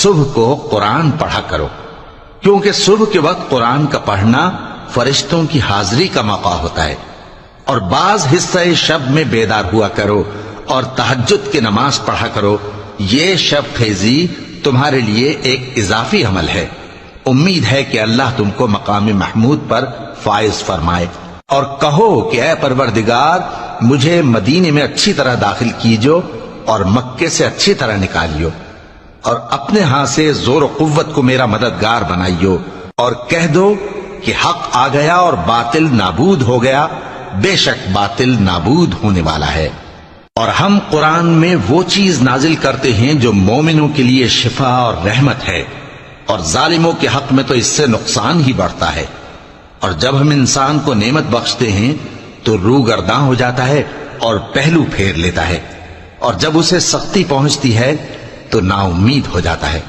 صبح کو قرآن پڑھا کرو، کیونکہ صبح کے وقت قرآن کا پڑھنا فرشتوں کی حاضری کا موقع ہوتا ہے، اور بعض حصہ شب میں بیدار ہوا کرو اور تہجد کی نماز پڑھا کرو، یہ شب خیزی تمہارے لیے ایک اضافی عمل ہے۔ امید ہے کہ اللہ تم کو مقام محمود پر فائز فرمائے۔ اور کہو کہ اے پروردگار، مجھے مدینے میں اچھی طرح داخل کیجو اور مکے سے اچھی طرح نکالیو، اور اپنے ہاں سے زور و قوت کو میرا مددگار بنائیو، اور کہہ دو کہ حق آ گیا اور باطل نابود ہو گیا، بے شک باطل نابود ہونے والا ہے۔ اور ہم قرآن میں وہ چیز نازل کرتے ہیں جو مومنوں کے لیے شفا اور رحمت ہے، اور ظالموں کے حق میں تو اس سے نقصان ہی بڑھتا ہے۔ اور جب ہم انسان کو نعمت بخشتے ہیں تو روح گرداں ہو جاتا ہے اور پہلو پھیر لیتا ہے، اور جب اسے سختی پہنچتی ہے تو نا امید ہو جاتا ہے۔